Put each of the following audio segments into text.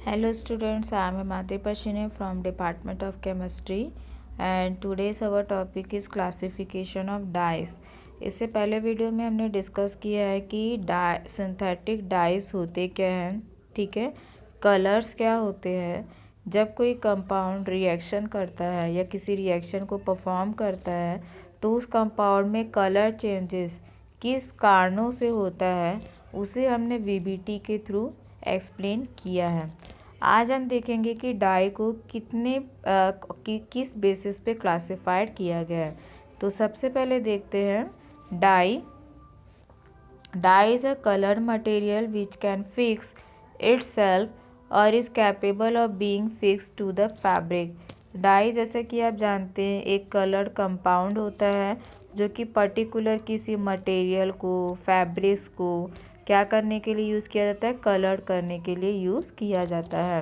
Hello students, I am Himati Pashine from Department of Chemistry and today's our topic is classification of dyes। इससे पहले video में हमने discuss किया है कि सिंथेटिक डाइस होते क्या हैं, ठीक है, कलर्स क्या होते हैं। जब कोई कंपाउंड रिएक्शन करता है या किसी रिएक्शन को परफॉर्म करता है तो उस कंपाउंड में कलर चेंजेस किस कारणों से होता है उसे हमने वीबीटी के थ्रू एक्सप्लेन किया है। आज हम देखेंगे कि डाई को किस बेसिस पे क्लासिफाइड किया गया है। तो सबसे पहले देखते हैं dye is a colour material which can fix itself और is capable of being fix to the fabric. Dye जैसे कि आप जानते हैं एक कलर कंपाउंड होता है जो कि पर्टिकुलर किसी मटेरियल को, फैब्रिक्स को क्या करने के लिए यूज़ किया जाता है, कलर करने के लिए यूज़ किया जाता है।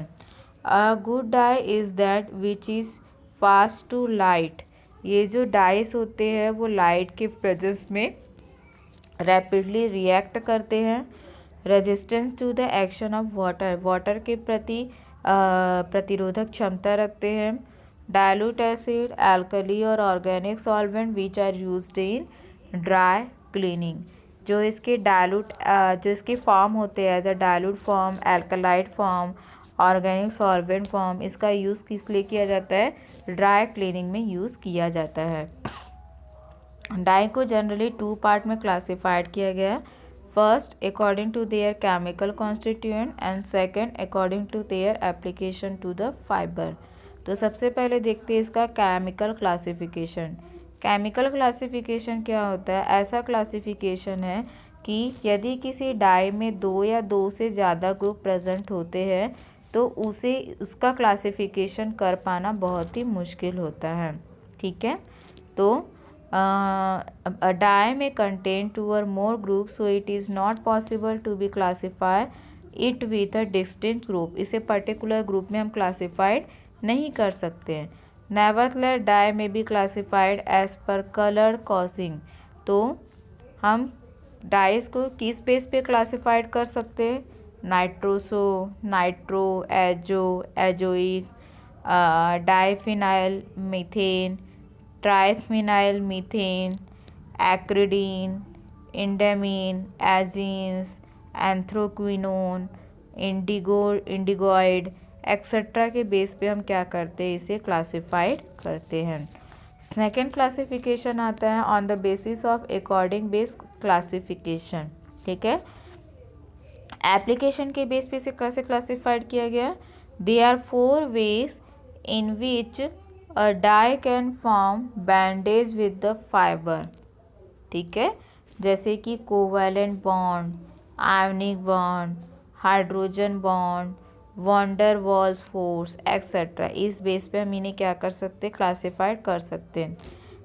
A good dye is that which is fast to light. ये जो डाइस होते हैं वो लाइट के प्रेजेंस में रैपिडली रिएक्ट करते हैं। Resistance to the action of water के प्रति प्रतिरोधक क्षमता रखते हैं। डाइल्यूट एसिड, एल्कली और organic solvent which are used in dry cleaning. जो इसके फॉर्म होते हैं as a dilute form, alkaloid form, organic solvent form, इसका यूज़ किस लिए किया जाता है, ड्राई क्लीनिंग में यूज़ किया जाता है। डाई को जनरली 2 पार्ट में क्लासिफाइड किया गया है। First according to their chemical constituent and second according to their application to the fibre. तो सबसे पहले देखते हैं इसका केमिकल क्लासिफिकेशन। केमिकल क्लासिफिकेशन क्या होता है? ऐसा क्लासिफिकेशन है कि यदि किसी डाई में 2 या 2 से ज़्यादा ग्रुप प्रेजेंट होते हैं तो उसका क्लासिफिकेशन कर पाना बहुत ही मुश्किल होता है, ठीक है। तो a die may contain 2 or more groups, so it is not possible to be classify it with a distinct group। इसे पर्टिकुलर ग्रुप में हम क्लासिफाइड नहीं कर सकते हैं। नेवरथलेस डाई में be classified as per colour causing. तो हम डाइस को किस बेस पे क्लासिफाइड कर सकते हैं? Nitroso, nitro, azo, azoic, diphenyl methane, triphenyl methane, acridine, indamine, azines, anthraquinone, indigoid etcetera के बेस पे हम क्या करते हैं, इसे क्लासिफाइड करते हैं। सेकेंड क्लासिफिकेशन आता है on the basis of according base classification, ठीक है। एप्लीकेशन के बेस पे इसे कैसे क्लासिफाइड किया गया? They are 4 ways in which a dye can form bandage with the fibre, ठीक है। जैसे कि covalent bond, ionic bond, hydrogen bond, van der Waals force etcetera. इस बेस पे हम इन्हें क्या कर सकते हैं, क्लासिफाइड कर सकते हैं।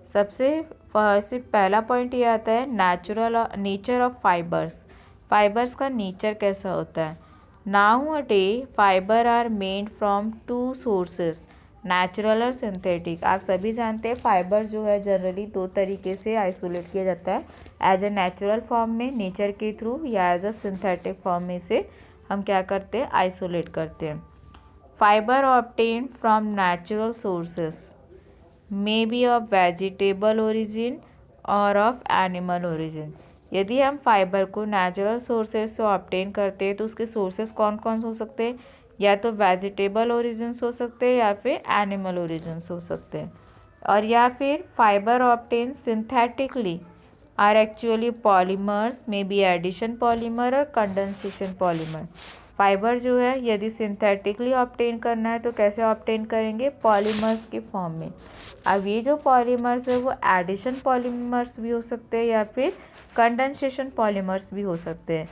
सिर्फ पहला पॉइंट ये आता है नेचर ऑफ फाइबर्स। फाइबर्स का नेचर कैसा होता है? Now a day fibre are made from 2 sources, natural और सिंथेटिक। आप सभी जानते हैं फाइबर जो है जनरली 2 तरीके से आइसोलेट किया जाता है, एज ए नेचुरल फॉर्म में नेचर के थ्रू या एज अ सिंथेटिक फॉर्म में से हम क्या करते हैं, आइसोलेट करते हैं। Fibre obtain from natural sources may be of vegetable origin और ऑफ एनिमल ओरिजिन। यदि हम फाइबर को नेचुरल सोर्सेस से ऑब्टेन करते हैं तो उसके सोर्सेस कौन कौन हो सकते हैं? या तो वेजिटेबल ओरिजिन्स हो सकते हैं या फिर एनिमल ओरिजिन्स हो सकते हैं। और या फिर fibre obtain synthetically are actually polymers, may be addition polymer और कंडेंसेशन पॉलीमर। फाइबर जो है यदि सिंथेटिकली ऑब्टेन करना है तो कैसे ऑब्टेन करेंगे? पॉलीमर्स के फॉर्म में। अब ये जो पॉलीमर्स है वो एडिशन पॉलीमर्स भी हो सकते हैं या फिर कंडेंसेशन पॉलीमर्स भी हो सकते हैं।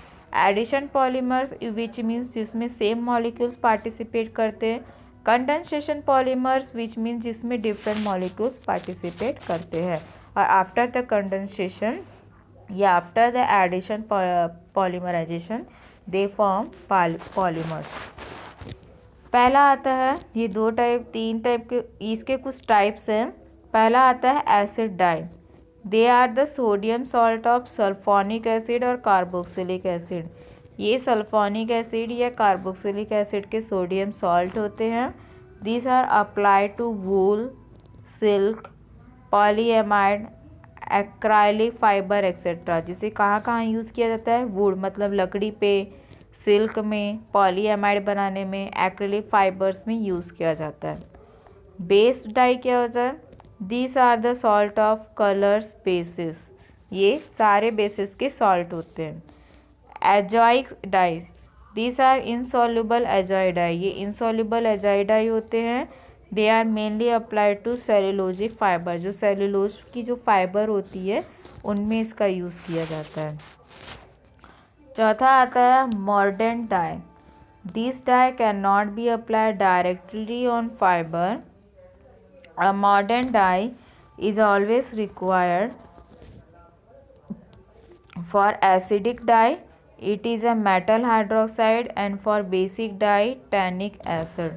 एडिशन पॉलीमर्स विच मीन्स जिसमें सेम मॉलिक्यूल्स पार्टिसिपेट करते हैं, कंडेंसेशन पॉलीमर्स विच मीन्स जिसमें डिफरेंट मॉलिक्यूल्स पार्टिसिपेट करते हैं। और आफ्टर द कंडेंसेशन या after the addition polymerisation they form polymers. पहला आता है, ये 3 टाइप के, इसके कुछ टाइप्स हैं। पहला आता है acid dye. They are the sodium salt of sulphonic acid और कार्बोक्सिलिक एसिड। ये सल्फोनिक एसिड या कार्बोक्सिलिक एसिड के सोडियम सॉल्ट होते हैं। These are applied to wool, silk, polyamide, acrylic fibre etcetera. जिसे कहाँ कहाँ यूज़ किया जाता है? वुड मतलब लकड़ी पे, सिल्क में, पॉलीएमाइड बनाने में, एक्रिलिक फाइबर्स में यूज़ किया जाता है। बेस डाई क्या होता है? These are the salt of colours bases. ये सारे बेसिस के सॉल्ट होते हैं। Azoic dye, these are insoluble azoic dye. ये इनसॉल्युबल एजॉइड डाई होते हैं। They are mainly applied to cellulosic fibre. जो सेलुलोज की जो फाइबर होती है उनमें इसका यूज़ किया जाता है। चौथा आता है mordant dye. This dye can not be applied directly on fibre. A mordant dye is always required for acidic dye it is a metal hydroxide and for basic dye tannic acid।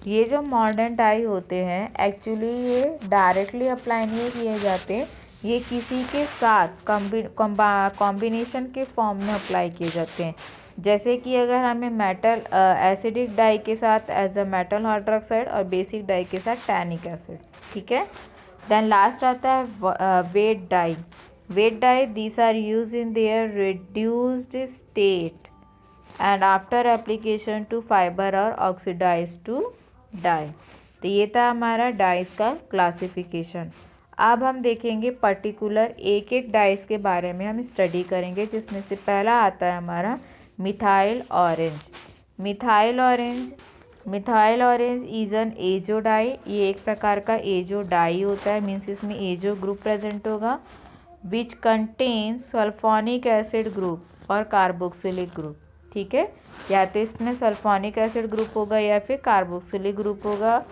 ये जो modern die होते हैं actually ये directly apply नहीं किए जाते, ये किसी के साथ कॉम्बिनेशन के फॉर्म में अप्लाई किए जाते हैं। जैसे कि अगर हमें मेटल एसिडिक डाई के साथ एज अ मेटल हाइड्रोक्साइड और बेसिक डाई के साथ टैनिक एसिड, ठीक है। देन लास्ट आता है wet dye. Wet dye, these are used in their reduced state and after application to fiber or oxidized to dye। तो ये था हमारा डाइस का क्लासिफिकेशन। अब हम देखेंगे पर्टिकुलर एक एक डाइस के बारे में हम स्टडी करेंगे, जिसमें से पहला आता है हमारा methyl orange. Methyl orange is an azo dye. ये एक प्रकार का एजो डाई होता है, मीन्स इसमें एजो ग्रुप प्रेजेंट होगा। Which contain sulphonic acid group और कार्बोक्सिलिक ग्रुप, ठीक है। या तो इसमें सल्फोनिक एसिड ग्रुप होगा या फिर कार्बोक्सिलिक ग्रुप होगा।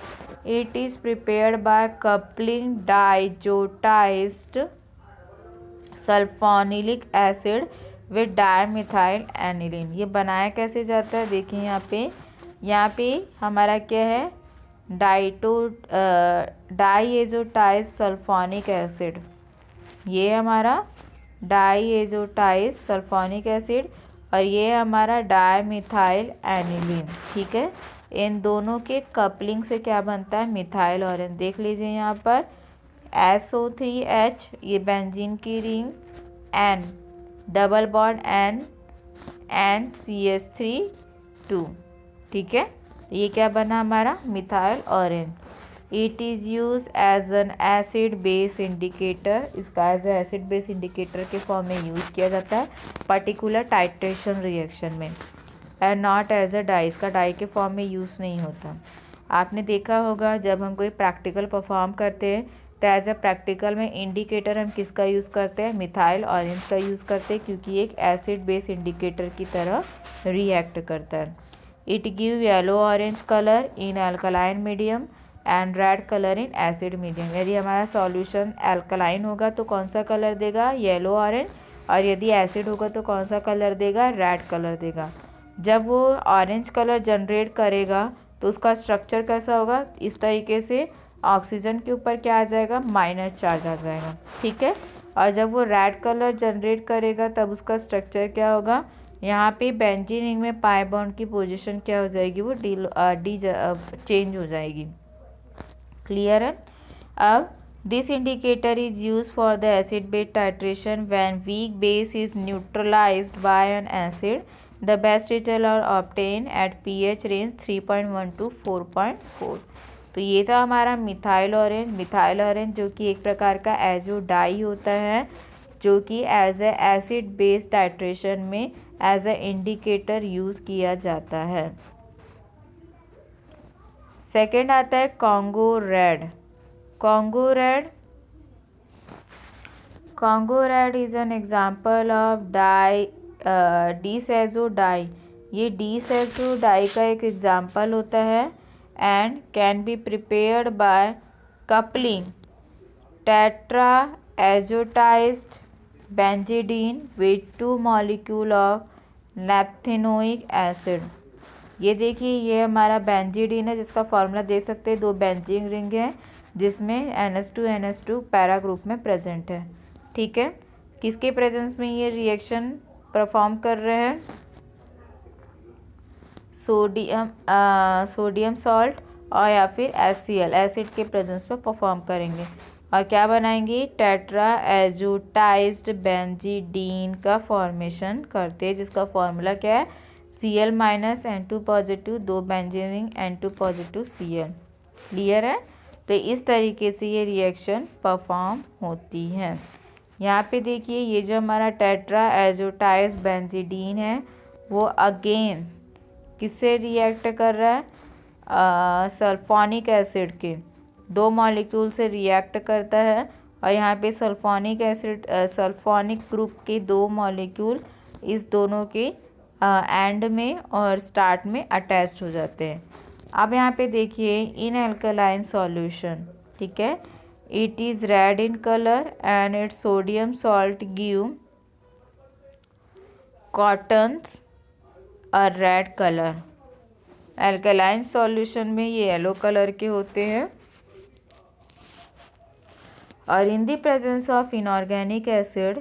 It is prepared by coupling diazotised sulphanilic acid with dimethyl aniline. ये बनाया कैसे जाता है? देखिए यहाँ पे हमारा क्या है, डाइएजोटाइज सल्फोनिक एसिड। ये हमारा डाइएजोटाइज सल्फोनिक एसिड और ये हमारा डायमिथाइल एनिलीन, ठीक है। इन दोनों के कपलिंग से क्या बनता है? Methyl orange. देख लीजिए यहाँ पर SO3H, ये बेंजीन की ring, N double bond N CH3 2, ठीक है। ये क्या बना हमारा? Methyl orange. It is use as an acid base indicator. इसका एज एसिड बेस इंडिकेटर के फॉर्म में यूज़ किया जाता है पर्टिकुलर टाइट्रेशन रिएक्शन में, and not as a dye. इसका डाई के फॉर्म में यूज़ नहीं होता। आपने देखा होगा जब हम कोई प्रैक्टिकल परफॉर्म करते हैं तो एज अ प्रैक्टिकल में इंडिकेटर हम किसका यूज़ करते हैं? मिथाइल ऑरेंज का यूज़ करते हैं, क्योंकि एक एसिड बेस इंडिकेटर की तरह रिएक्ट करता है। It give yellow orange colour in alkaline medium and red colour in acid medium. यदि हमारा सॉल्यूशन अल्कलाइन होगा तो कौन सा कलर देगा? Yellow orange. और यदि एसिड होगा तो कौन सा कलर देगा? रेड कलर देगा। जब वो ऑरेंज कलर जनरेट करेगा तो उसका स्ट्रक्चर कैसा होगा? इस तरीके से ऑक्सीजन के ऊपर क्या आ जाएगा? माइनस चार्ज आ जाएगा, ठीक है। और जब वो रेड कलर जनरेट करेगा तब उसका स्ट्रक्चर क्या होगा? यहाँ पे बेंजीन रिंग में पाई बॉन्ड की पोजीशन क्या हो जाएगी? वो चेंज हो जाएगी। क्लियर है? अब this indicator is use for the acid base titration when weak base is neutralised by an acid. The best result are obtain at pH range 3.1 to 4.4। तो ये था हमारा मिथाइल ऑरेंज जो कि एक प्रकार का एजो डाई होता है, जो कि as a acid base titration में एज ए इंडिकेटर यूज़ किया जाता है। सेकेंड आता है Congo red is an example of disazo dye. ये डिसएजो डाई का एक एग्जाम्पल होता है and can be prepared by coupling tetra azotised benzidine with 2 molecule of naphthenoic acid. ये देखिए ये हमारा बेंजीडीन है, जिसका फॉर्मूला दे सकते हैं। 2 बेंजीन रिंग है जिसमें NH2 पैरा ग्रुप में प्रेजेंट है, ठीक है। किसके प्रेजेंस में ये रिएक्शन परफॉर्म कर रहे हैं? सोडियम सॉल्ट और या फिर HCl एसिड के प्रेजेंस में परफॉर्म करेंगे और क्या बनाएंगे, टेट्रा एजोटाइज्ड बेंजीडीन का फॉर्मेशन करते हैं, जिसका फॉर्मूला क्या है, Cl minus N2 positive 2 benzene N2 positive Cl। Clear है। तो इस तरीके से ये रिएक्शन परफॉर्म होती है। यहाँ पे देखिए ये जो हमारा टेट्रा एजोटाइज्ड बेंजीडीन है वो अगेन किससे रिएक्ट कर रहा है, सल्फोनिक एसिड के 2 मॉलिक्यूल से रिएक्ट करता है और यहाँ पे सल्फोनिक एसिड सल्फोनिक ग्रुप के 2 मॉलिक्यूल इस दोनों के एंड में और स्टार्ट में अटैच्ड हो जाते हैं। अब यहाँ पे देखिए इन एल्कलाइन सॉल्यूशन, ठीक है, it is red in colour and its sodium salt give cottons a red colour. Alkaline solution में ये येलो कलर के होते हैं और in the presence of inorganic acid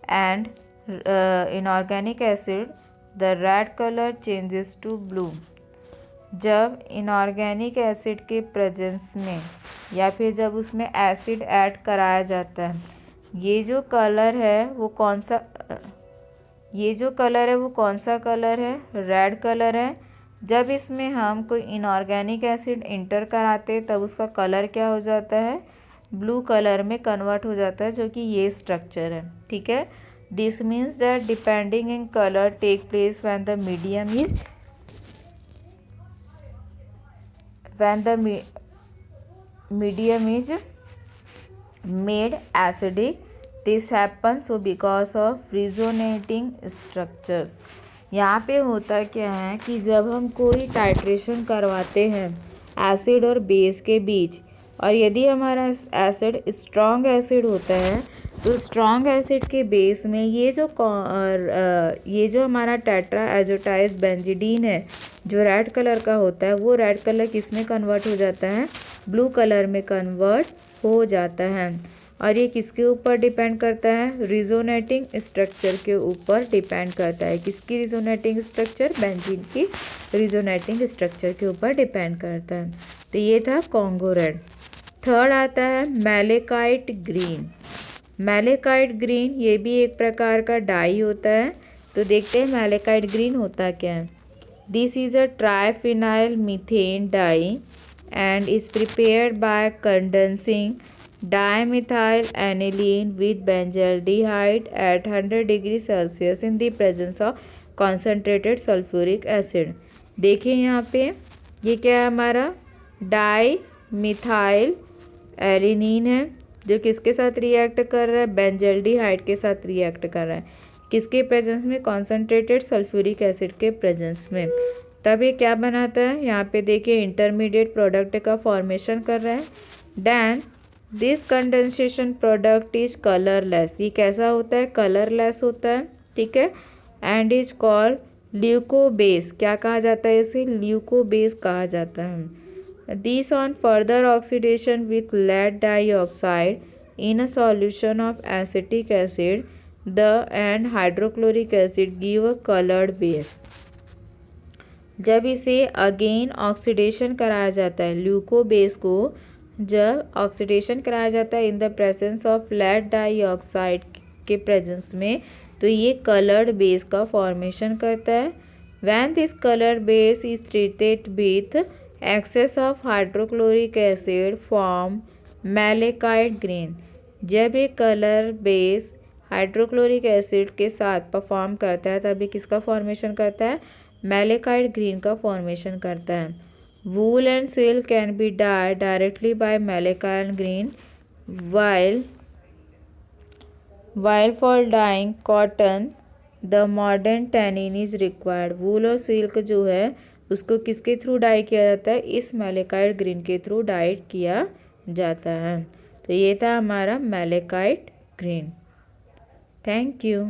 and inorganic acid the red colour changes to blue. जब inorganic acid के presence में या फिर जब उसमें एसिड ऐड कराया जाता है, ये जो कलर है वो कौन सा कलर है, रेड कलर है। जब इसमें हम कोई इनऑर्गेनिक एसिड इंटर कराते हैं तब उसका कलर क्या हो जाता है, ब्लू कलर में कन्वर्ट हो जाता है, जो कि ये स्ट्रक्चर है, ठीक है। This means that depending in colour take place when the medium is made acidic. This happens so because of resonating structures। यहाँ पे होता क्या है कि जब हम कोई टाइट्रेशन करवाते हैं एसिड और बेस के बीच, और यदि हमारा एसिड स्ट्रॉन्ग एसिड होता है तो स्ट्रॉन्ग एसिड के बेस में ये जो हमारा टेट्रा एजोटाइज्ड बेंजीडीन है जो रेड कलर का होता है, वो रेड कलर किस में कन्वर्ट हो जाता है, ब्लू कलर में कन्वर्ट हो जाता है। और ये किसके ऊपर डिपेंड करता है, रिजोनेटिंग स्ट्रक्चर के ऊपर डिपेंड करता है। किसकी रिजोनेटिंग स्ट्रक्चर, बेंजीन की रिजोनेटिंग स्ट्रक्चर के ऊपर डिपेंड करता है। तो ये था कॉन्गो रेड। थर्ड आता है मैलेकाइट ग्रीन। मैलेकाइट ग्रीन ये भी एक प्रकार का डाई होता है। तो देखते हैं मैलेकाइट ग्रीन होता क्या है। This is a triphenyl methane dye and is prepared by condensing dimethyl aniline with benzaldehyde at 100 degree Celsius in the presence of concentrated sulphuric acid. देखिए यहाँ पे ये क्या है, हमारा डाई मिथाइल एलिनीन है जो किसके साथ रिएक्ट कर रहा है, बेंजल्डिहाइड के साथ रिएक्ट कर रहा है। किसके प्रेजेंस में, कॉन्सेंट्रेटेड सल्फ्यूरिक एसिड के प्रेजेंस में। तब ये क्या बनाता है, यहाँ पे देखिए इंटरमीडिएट प्रोडक्ट का फॉर्मेशन कर रहा है। Then this condensation product is colourless. ये कैसा होता है, कलरलेस होता है, ठीक है। And is called leucobase. क्या कहा जाता है इसे, ल्यूकोबेस कहा जाता है। These on further oxidation with lead dioxide in a solution of acetic acid, the and hydrochloric acid give a colored base। जब इसे अगेन ऑक्सीडेशन कराया जाता है, ल्यूकोबेस को जब ऑक्सीडेशन कराया जाता है in the presence of lead dioxide के प्रेजेंस में, तो ये कलर्ड बेस का फॉर्मेशन करता है। When this colored base is treated with excess of hydrochloric acid form malachite green। जब ये कलर बेस हाइड्रोक्लोरिक एसिड के साथ परफॉर्म करता है तभी किसका फॉर्मेशन करता है, मैलेकाइट ग्रीन का फॉर्मेशन करता है। Wool and silk can be dyed directly by malachite green while for dyeing cotton the मॉडर्न टैनिन इज रिक्वायर्ड। वूल और सिल्क जो है उसको किसके थ्रू डाई किया जाता है, इस मैलेकाइट ग्रीन के थ्रू डाई किया जाता है। तो ये था हमारा मैलेकाइट ग्रीन। Thank you.